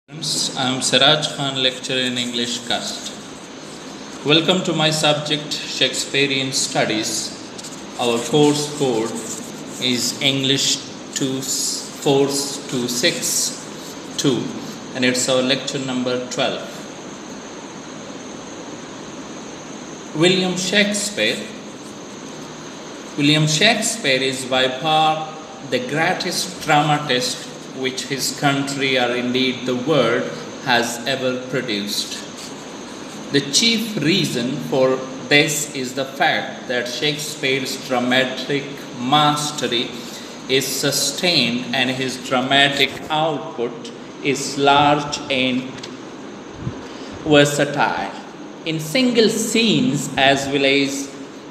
I am Siraj Khan, lecturer in English Cast. Welcome to my subject Shakespearean Studies. Our course code is English 24262 and it's our lecture number 12. William Shakespeare. William Shakespeare is by far the greatest dramatist which his country, or indeed the world, has ever produced. The chief reason for this is the fact that Shakespeare's dramatic mastery is sustained and his dramatic output is large and versatile. In single scenes as well as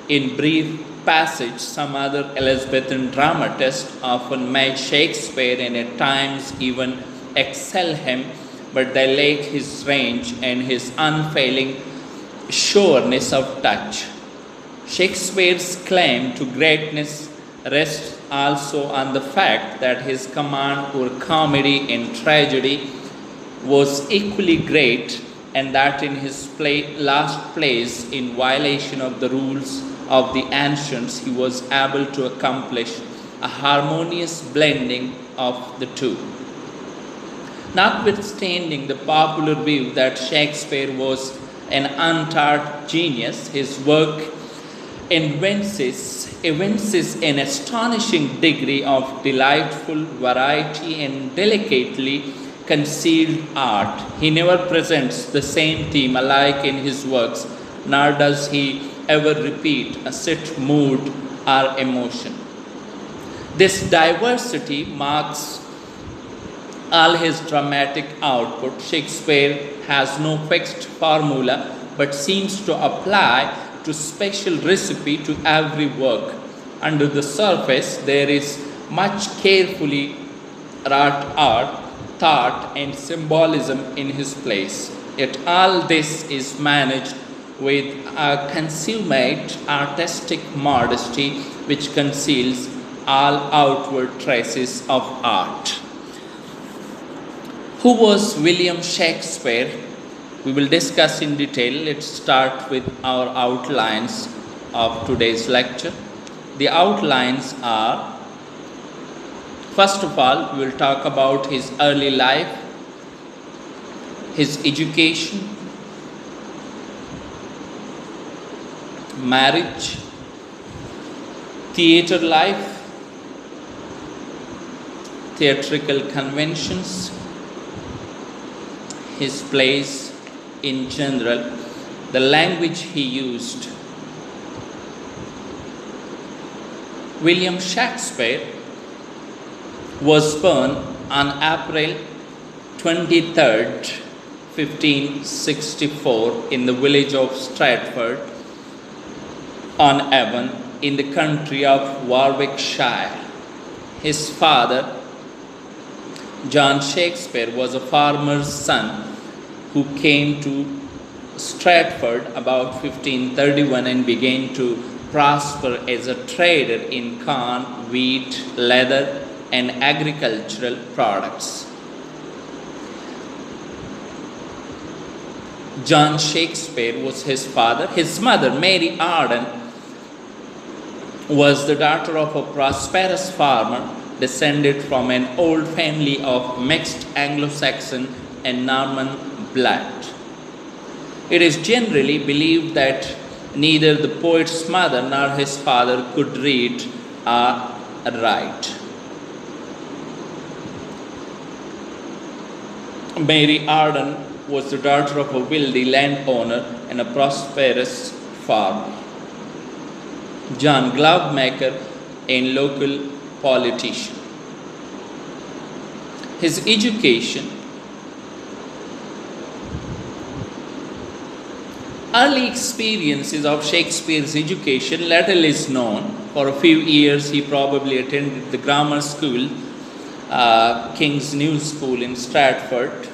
in brief passage, some other Elizabethan dramatists often match Shakespeare and at times even excel him, but they lack his range and his unfailing sureness of touch. Shakespeare's claim to greatness rests also on the fact that his command over comedy and tragedy was equally great, and that in his last plays, in violation of the rules of the ancients, he was able to accomplish a harmonious blending of the two. Notwithstanding the popular view that Shakespeare was an untaught genius, his work evinces an astonishing degree of delightful variety and delicately concealed art. He never presents the same theme alike in his works, nor does he ever repeat a set mood or emotion. This diversity marks all his dramatic output. Shakespeare has no fixed formula but seems to apply to special recipe to every work. Under the surface, there is much carefully wrought art, thought, and symbolism in his plays. Yet all this is managed with a consummate artistic modesty which conceals all outward traces of art. Who was William Shakespeare? We will discuss in detail. Let's start with our outlines of today's lecture. The outlines are, first of all, we will talk about his early life, his education, marriage, theatre life, theatrical conventions, his plays in general, the language he used. William Shakespeare was born on April 23rd, 1564 in the village of Stratford on Avon in the county of Warwickshire. His father, John Shakespeare, was a farmer's son who came to Stratford about 1531 and began to prosper as a trader in corn, wheat, leather, and agricultural products. John Shakespeare was his father. His mother, Mary Arden, was the daughter of a prosperous farmer descended from an old family of mixed Anglo-Saxon and Norman blood. It is generally believed that neither the poet's mother nor his father could read or write. Mary Arden was the daughter of a wealthy landowner and a prosperous farmer. John, glovemaker and local politician. His education. Early experiences of Shakespeare's education little is known. For a few years, he probably attended the grammar school, King's New School in Stratford,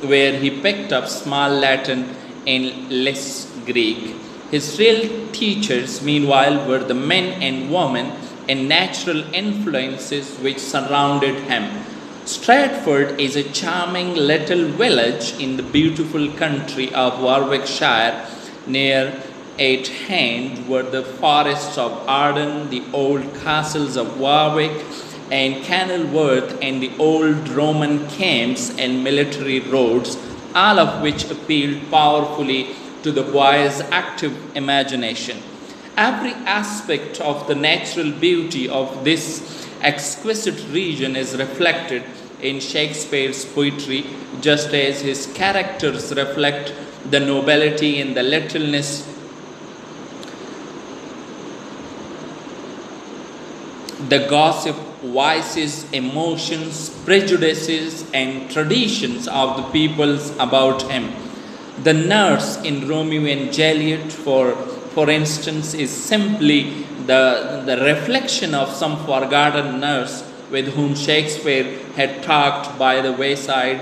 where he picked up small Latin and less Greek. His real teachers, meanwhile, were the men and women and natural influences which surrounded him. Stratford is a charming little village in the beautiful country of Warwickshire. Near at hand were the forests of Arden, the old castles of Warwick and Kenilworth, and the old Roman camps and military roads, all of which appealed powerfully to the boy's active imagination. Every aspect of the natural beauty of this exquisite region is reflected in Shakespeare's poetry, just as his characters reflect the nobility and the littleness, the gossip, vices, emotions, prejudices, and traditions of the peoples about him. The nurse in Romeo and Juliet, for instance, is simply the reflection of some forgotten nurse with whom Shakespeare had talked by the wayside,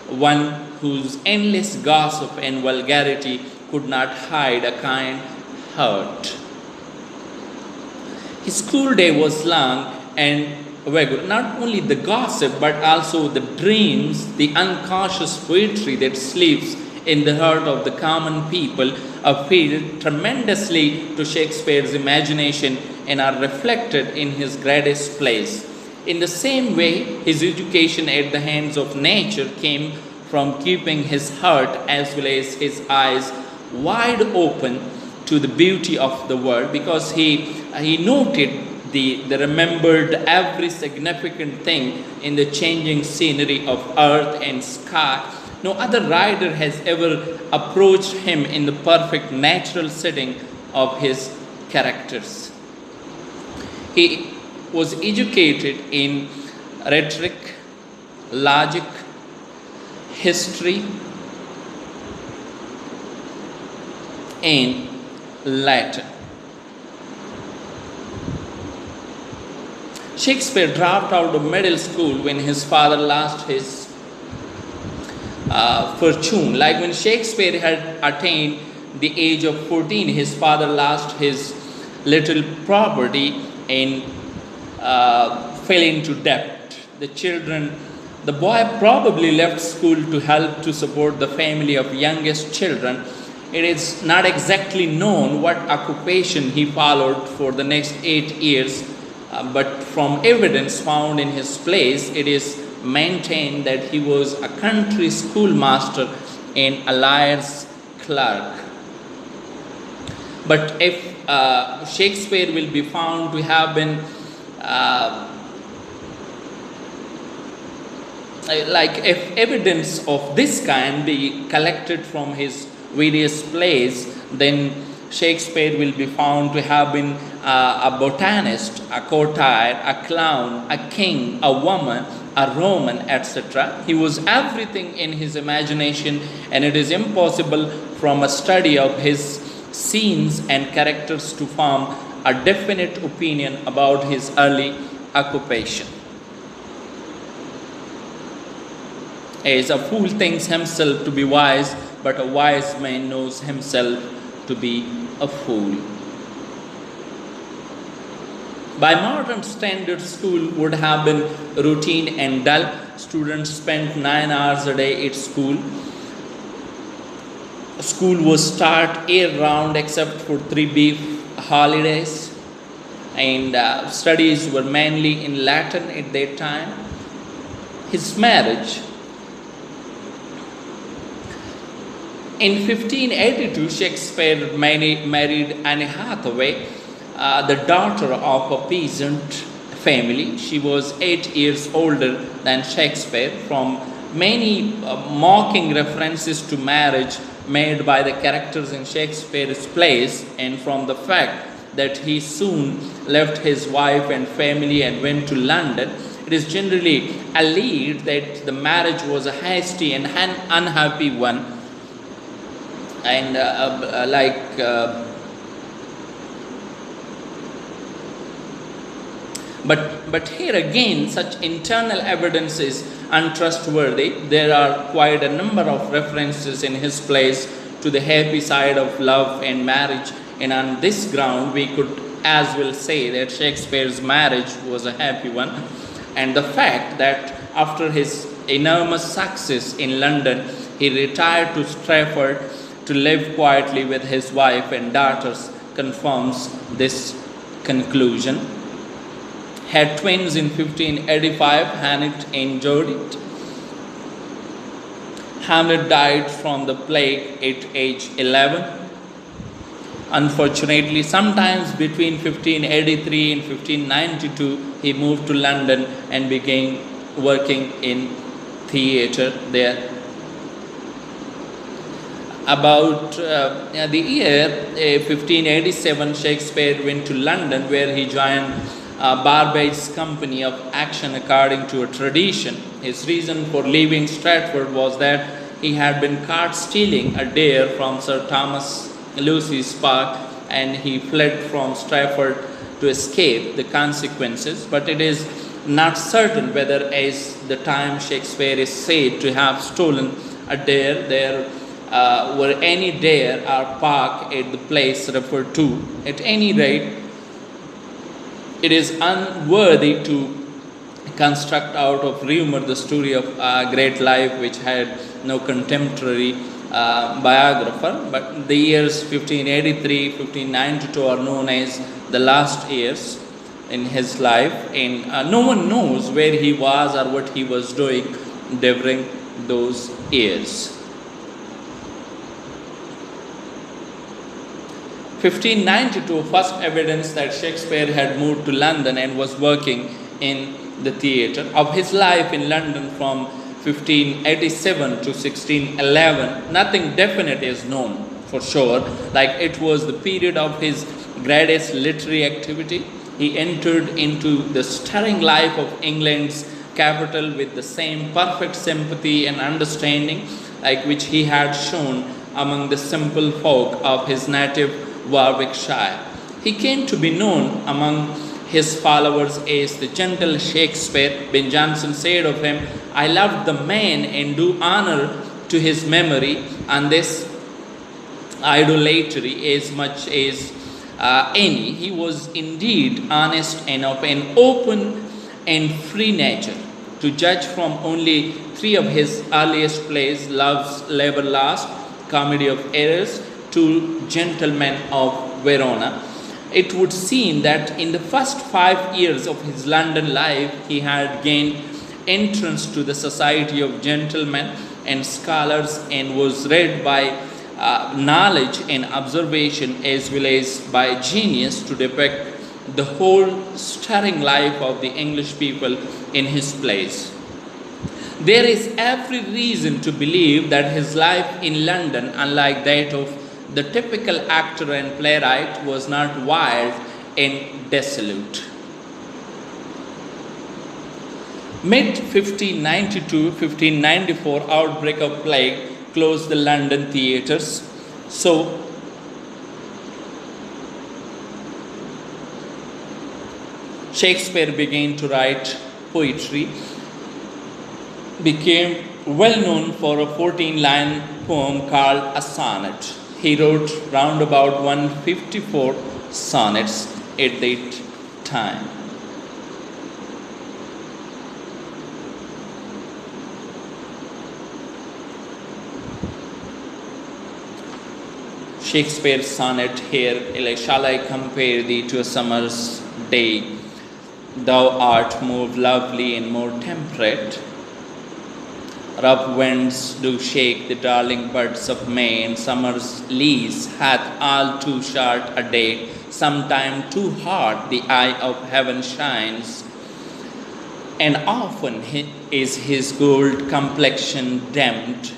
one whose endless gossip and vulgarity could not hide a kind hurt. His school day was long and regular. Not only the gossip, but also the dreams, the unconscious poetry that sleeps in the heart of the common people appealed tremendously to Shakespeare's imagination and are reflected in his greatest plays. In the same way, his education at the hands of nature came from keeping his heart as well as his eyes wide open to the beauty of the world, because he noted the remembered every significant thing in the changing scenery of earth and sky. No other writer has ever approached him in the perfect natural setting of his characters. He was educated in rhetoric, logic, history, and Latin. Shakespeare dropped out of middle school when his father lost his fortune. Like when Shakespeare had attained the age of 14, his father lost his little property and fell into debt. The boy probably left school to help to support the family of youngest children. It is not exactly known what occupation he followed for the next 8 years, but from evidence found in his plays, it is maintained that he was a country schoolmaster and a lawyer's clerk. But if Shakespeare will be found to have been if evidence of this kind be collected from his various plays, then Shakespeare will be found to have been a botanist, a courtier, a clown, a king, a woman, a Roman, etc. He was everything in his imagination, and it is impossible from a study of his scenes and characters to form a definite opinion about his early occupation. As a fool thinks himself to be wise, but a wise man knows himself to be a fool. By modern standards, school would have been routine and dull. Students spent 9 hours a day at school. School was taught year-round except for 3 brief holidays, and studies were mainly in Latin at that time. His marriage. In 1582, Shakespeare married Anne Hathaway, the daughter of a peasant family. She was 8 years older than Shakespeare. From many mocking references to marriage made by the characters in Shakespeare's plays, and from the fact that he soon left his wife and family and went to London, it is generally alleged that the marriage was a hasty and unhappy one. And but here again, such internal evidence is untrustworthy. There are quite a number of references in his plays to the happy side of love and marriage, and on this ground we could as well say that Shakespeare's marriage was a happy one. And the fact that after his enormous success in London, he retired to Stratford to live quietly with his wife and daughters, confirms this conclusion. Had twins in 1585, Hamlet enjoyed it. Hamlet died from the plague at age 11. Unfortunately, sometimes between 1583 and 1592, he moved to London and began working in theatre there. About the year 1587, Shakespeare went to London, where he joined Barbade's company of action according to a tradition. His reason for leaving Stratford was that he had been caught stealing a deer from Sir Thomas Lucy's park, and he fled from Stratford to escape the consequences. But it is not certain whether, as the time Shakespeare is said to have stolen a deer, there were any deer or park at the place referred to. At any rate, it is unworthy to construct out of rumor the story of a great life which had no contemporary biographer, but the years 1583, 1592 are known as the last years in his life, and no one knows where he was or what he was doing during those years. 1592, first evidence that Shakespeare had moved to London and was working in the theatre. Of his life in London from 1587 to 1611, nothing definite is known for sure. Like, it was the period of his greatest literary activity. He entered into the stirring life of England's capital with the same perfect sympathy and understanding like which he had shown among the simple folk of his native Warwickshire. He came to be known among his followers as the gentle Shakespeare. Ben Jonson said of him, "I loved the man and do honor to his memory, and this idolatry as much as any. He was indeed honest and of an open and free nature. To judge from only 3 of his earliest plays, Love's Labour Lost, Comedy of Errors, to Gentlemen of Verona, it would seem that in the first 5 years of his London life, he had gained entrance to the society of gentlemen and scholars and was read by knowledge and observation as well as by genius to depict the whole stirring life of the English people in his plays. There is every reason to believe that his life in London, unlike that of the typical actor and playwright, was not wild and dissolute. Mid-1592-1594 outbreak of plague closed the London theatres. So, Shakespeare began to write poetry, became well known for a 14-line poem called A Sonnet. He wrote round about 154 sonnets at that time. Shakespeare's sonnet here, shall I compare thee to a summer's day? Thou art more lovely and more temperate. Rough winds do shake the darling buds of May, and summer's lease hath all too short a day. Sometime too hot the eye of heaven shines, and often is his gold complexion dimmed,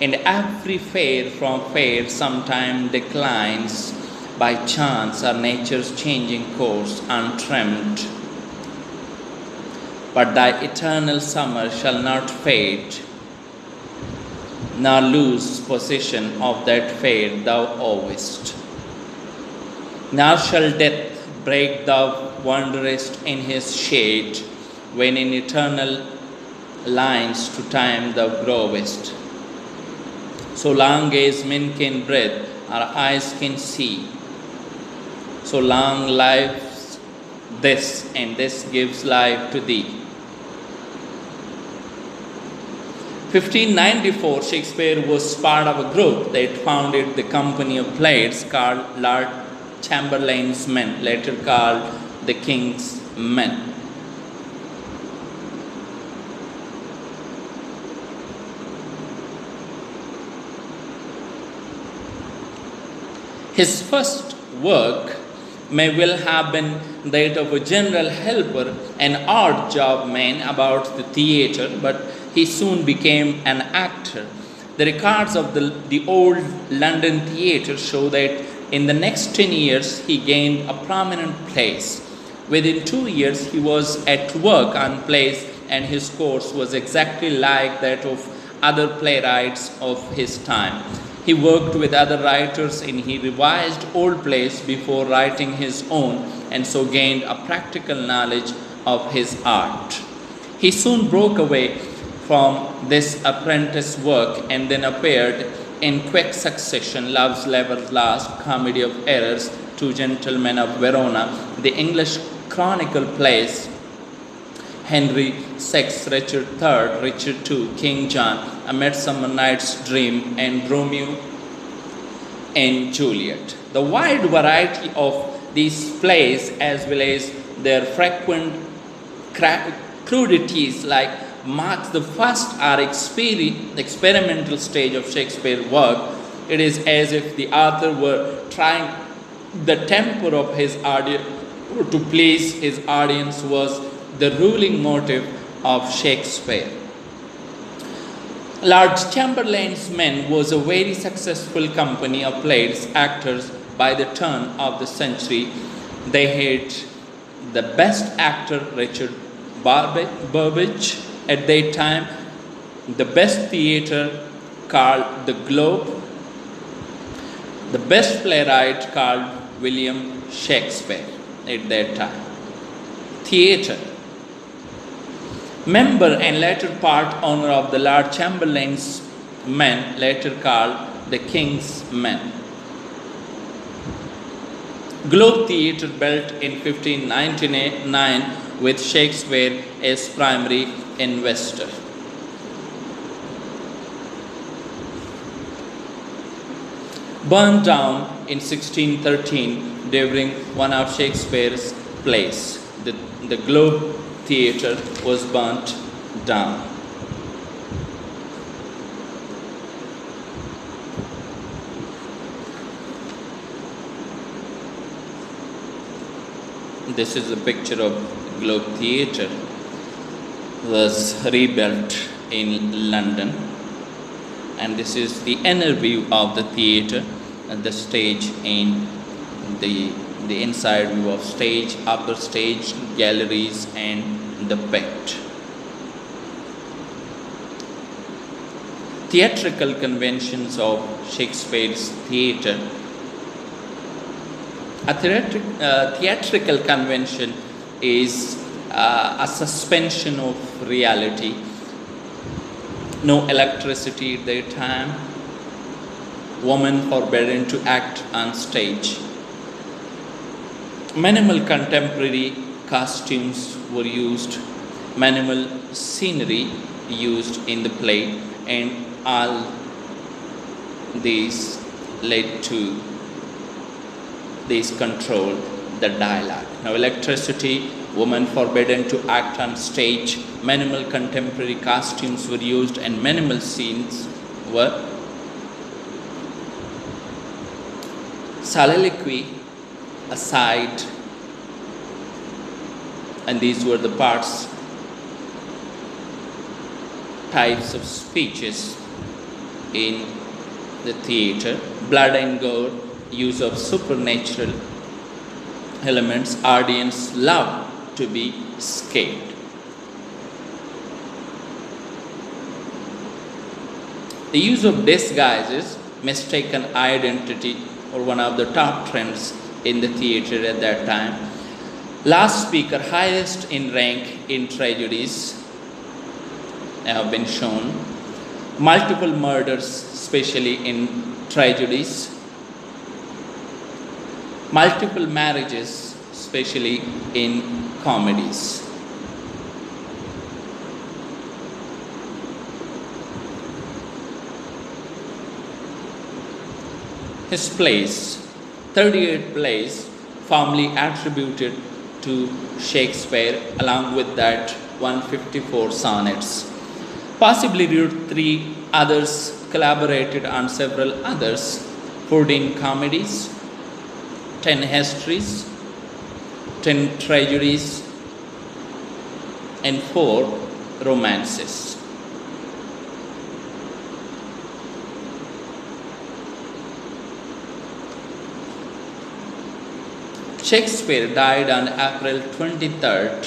and every fair from fair sometime declines, by chance or nature's changing course untrimmed. But thy eternal summer shall not fade, nor lose possession of that fair thou owest. Nor shall death break thou wanderest in his shade, when in eternal lines to time thou growest. So long as men can breathe, our eyes can see, so long lives this, and this gives life to thee. 1594, Shakespeare was part of a group that founded the company of plays called Lord Chamberlain's Men, later called the King's Men. His first work may well have been that of a general helper, an odd job man about the theatre, but he soon became an actor. The records of the old London theatre show that in the next 10 years he gained a prominent place. Within 2 years he was at work on plays, and his course was exactly like that of other playwrights of his time. He worked with other writers and he revised old plays before writing his own, and so gained a practical knowledge of his art. He soon broke away from this apprentice work and then appeared in quick succession Love's Labour's Last, Comedy of Errors, Two Gentlemen of Verona, the English Chronicle plays, Henry VI, Richard III, Richard II, King John, A Midsummer Night's Dream, and Romeo and Juliet. The wide variety of these plays, as well as their frequent crudities, marks the first or experimental stage of Shakespeare's work. It is as if the author were trying the temper of his audience, to please his audience was the ruling motive of Shakespeare. Lord Chamberlain's Men was a very successful company of plays actors by the turn of the century. They had the best actor, Richard Burbage, at that time, the best theatre called the Globe, the best playwright called William Shakespeare at that time. Theatre. Member and later part owner of the Lord Chamberlain's Men, later called the King's Men. Globe Theatre built in 1599 with Shakespeare as primary investor. Burned down in 1613 during one of Shakespeare's plays. The Globe Theatre was burnt down. This is a picture of Globe Theatre. Was rebuilt in London, and this is the inner view of the theatre, and the stage and the inside view of stage, upper stage, galleries, and the pit. Theatrical conventions of Shakespeare's theatre. A theatrical convention is a suspension of reality. No electricity at that time. Women forbidden to act on stage. Minimal contemporary costumes were used. Minimal scenery used in the play, and all these led to this controlled the dialogue. Now, electricity, women forbidden to act on stage, minimal contemporary costumes were used, and minimal scenes were. Soliloquy, aside, and these were the types of speeches in the theatre. Blood and gore, use of supernatural elements. Audience love to be scared. The use of disguises, mistaken identity, or one of the top trends in the theatre at that time. Last speaker, highest in rank in tragedies, have been shown. Multiple murders, especially in tragedies. Multiple marriages, especially in comedies. his plays, 38 plays firmly attributed to Shakespeare, along with that 154 sonnets. Possibly three others collaborated on several others, 14 comedies, 10 histories, 10 tragedies, and 4 romances. Shakespeare died on April 23rd,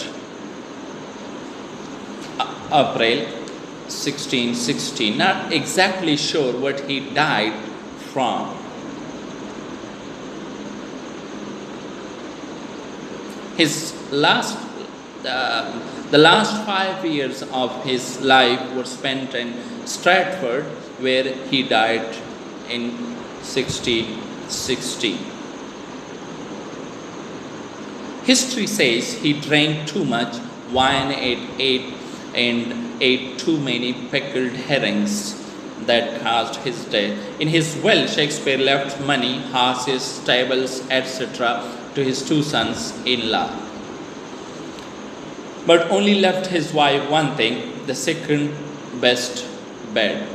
April 1616. Not exactly sure what he died from. His the last 5 years of his life were spent in Stratford, where he died in 1616. History says he drank too much wine and ate too many pickled herrings that caused his death. In his will, Shakespeare left money, horses, stables, etc. to his 2 sons-in-law, but only left his wife one thing, the second best bed.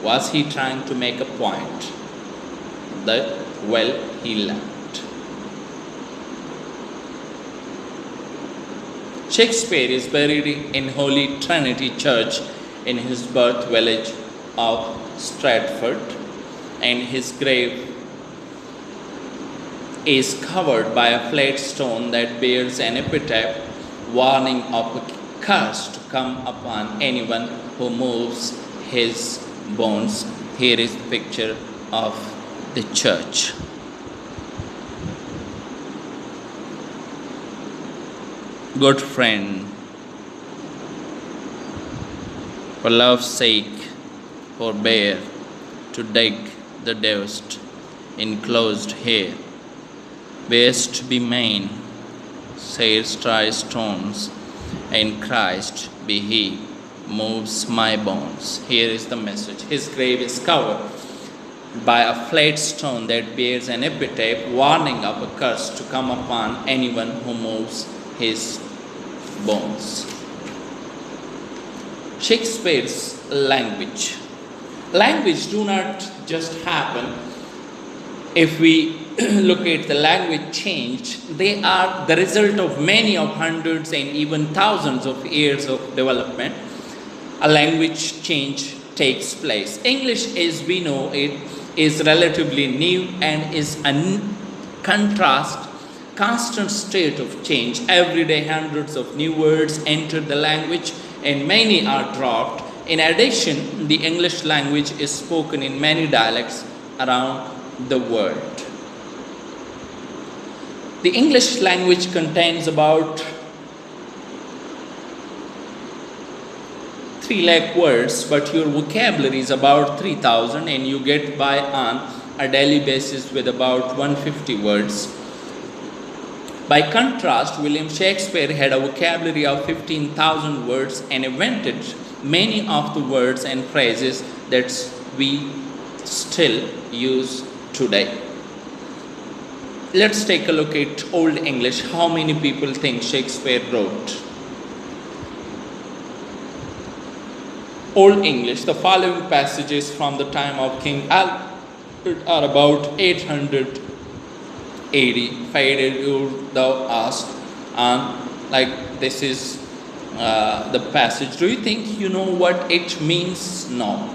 Was he trying to make a point? That well he left. Shakespeare is buried in Holy Trinity Church in his birth village of Stratford, and his grave is covered by a flat stone that bears an epitaph warning of a curse to come upon anyone who moves his bones. Here is the picture of the church. Good friend, for love's sake, forbear to dig the dust enclosed here. Waste be mine, says dry stones, and Christ be he, moves my bones. Here is the message. His grave is covered by a flat stone that bears an epitaph warning of a curse to come upon anyone who moves his bones. Shakespeare's language. Language do not just happen. If we look at the language change, they are the result of many of hundreds and even thousands of years of development. A language change takes place. English, as we know it, is relatively new and is a constant state of change. Every day hundreds of new words enter the language and many are dropped. In addition, the English language is spoken in many dialects around the world. The English language contains about 3 lakh words, but your vocabulary is about 3,000 and you get by on a daily basis with about 150 words. By contrast, William Shakespeare had a vocabulary of 15,000 words and invented many of the words and phrases that we still use today. Let's take a look at Old English. How many people think Shakespeare wrote? Old English, the following passages from the time of King Albert are about 880. If thou ask, like this is the passage. Do you think you know what it means? No.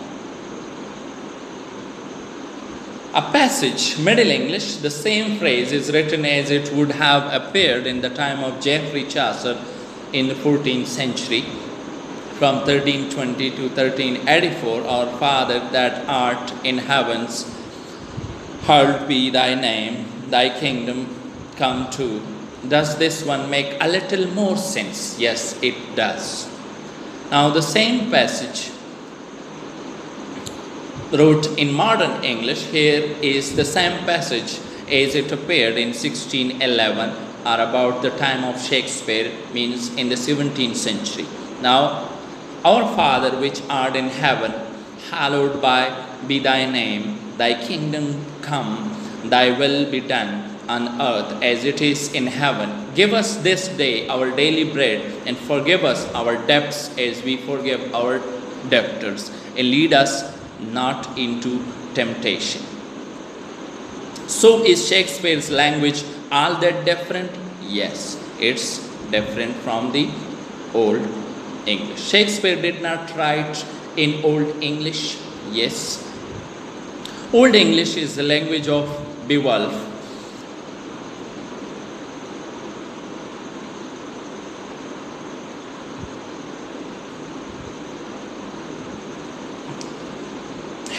A passage, Middle English, the same phrase is written as it would have appeared in the time of Geoffrey Chaucer in the 14th century. From 1320 to 1384, Our Father that art in heavens, hallowed be thy name, thy kingdom come to. Does this one make a little more sense? Yes, it does. Now the same passage wrote in modern English, here is the same passage as it appeared in 1611 or about the time of Shakespeare, means in the 17th century. Now, Our Father which art in heaven, hallowed be thy name, Thy kingdom come, thy will be done on earth as it is in heaven. Give us this day our daily bread, and forgive us our debts as we forgive our debtors. And lead us not into temptation. So is Shakespeare's language all that different? Yes, it's different from the Old English. Shakespeare did not write in Old English. Yes. Old English is the language of Beowulf.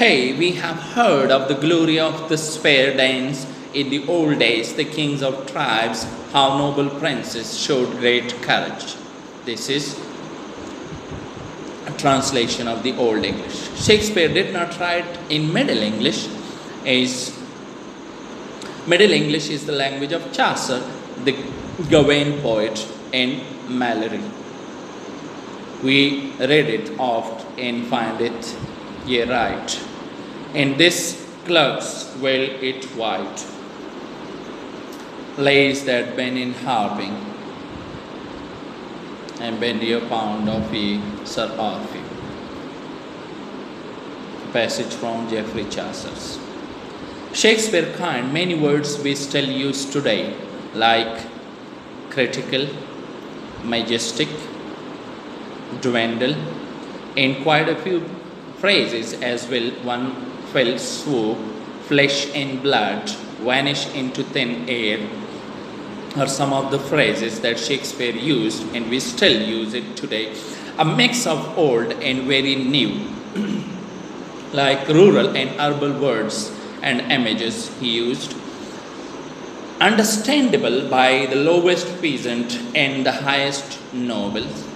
Hey, we have heard of the glory of the fair Danes in the old days, the kings of tribes, how noble princes showed great courage. This is a translation of the Old English. Shakespeare did not write in Middle English. Middle English is the language of Chaucer, the Gawain poet, and Malory. We read it oft and find it ye right. In this clerks wear it white, lays that been in harping, and bend ye a pound of ye Sir Arthur. Passage from Geoffrey Chaucer's. Shakespeare coined many words we still use today, like critical, majestic, dwindle, and quite a few phrases as well. One fell swoop, flesh and blood, vanish into thin air, are some of the phrases that Shakespeare used, and we still use it today. A mix of old and very new, like rural and urban words and images he used, understandable by the lowest peasant and the highest nobles.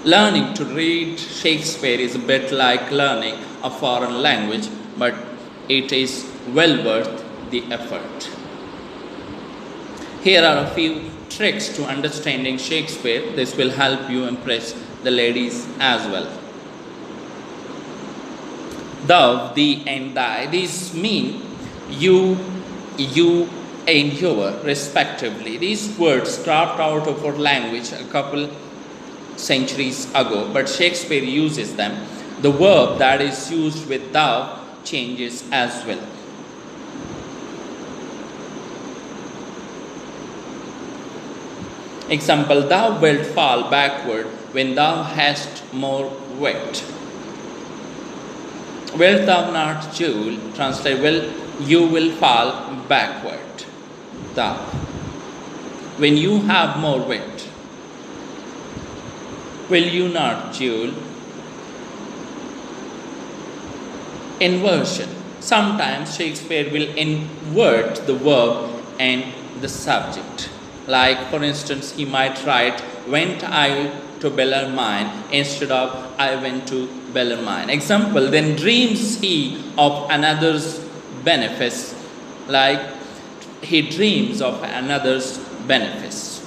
Learning to read Shakespeare is a bit like learning a foreign language, but it is well worth the effort. Here are a few tricks to understanding Shakespeare. This will help you impress the ladies as well. Thou, thee, and thy. These mean you, and your, respectively. These words dropped out of our language a couple centuries ago, but Shakespeare uses them. The verb that is used with thou changes as well. Example, thou wilt fall backward when thou hast more wit. Wilt thou not, Jewel? Translate, you will fall backward. Thou. When you have more wit. Will you not, Jewel? Inversion. Sometimes Shakespeare will invert the verb and the subject. Like, for instance, he might write, went I to Bellarmine instead of I went to Bellarmine. Example, then dreams he of another's benefice, like he dreams of another's benefice.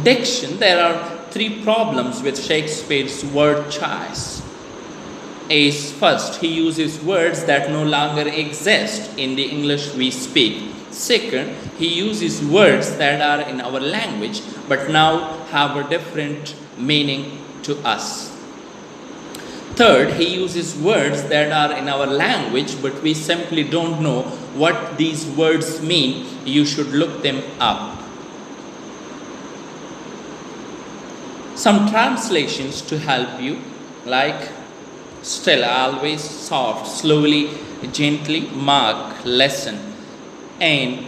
Diction, there are three problems with Shakespeare's word choice. First, he uses words that no longer exist in the English we speak. Second, he uses words that are in our language but now have a different meaning to us. Third, he uses words that are in our language but we simply don't know what these words mean. You should look them up. Some translations to help you, like still, always, soft, slowly, gently, mark, lesson, and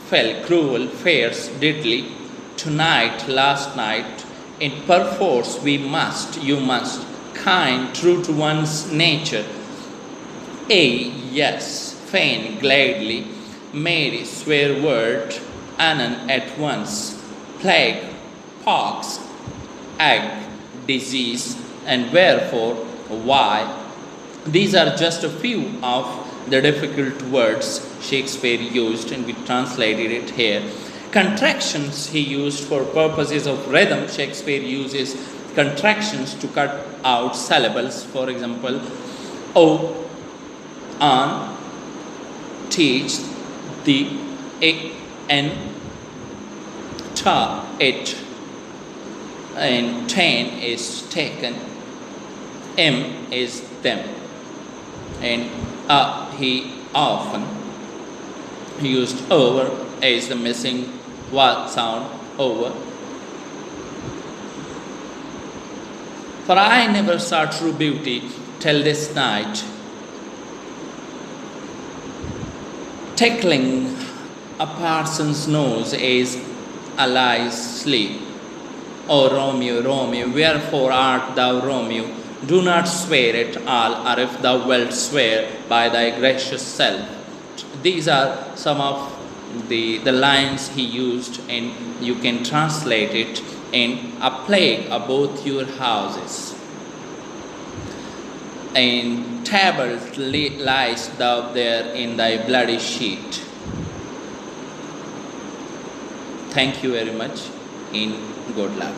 fell, cruel, fierce, deadly, tonight, last night, in perforce we must, you must, kind, true to one's nature, yes, fain, gladly, Mary, swear word, anon, at once, plague, pox, egg, disease, and wherefore, why. These are just a few of the difficult words Shakespeare used, and we translated it here. Contractions he used for purposes of rhythm. Shakespeare uses contractions to cut out syllables. For example, O, on, teach, the, n, ta, it, and ten is taken, m is them, and he often used over as the missing vowel sound, over. For I never saw true beauty till this night, tickling a parson's nose as a lie's sleep. O Romeo, Romeo, wherefore art thou Romeo? Do not swear at all, or if thou wilt swear by thy gracious self. These are some of the lines he used, and you can translate it in a plague of both your houses. And tables lies thou there in thy bloody sheet. Thank you very much, and good luck.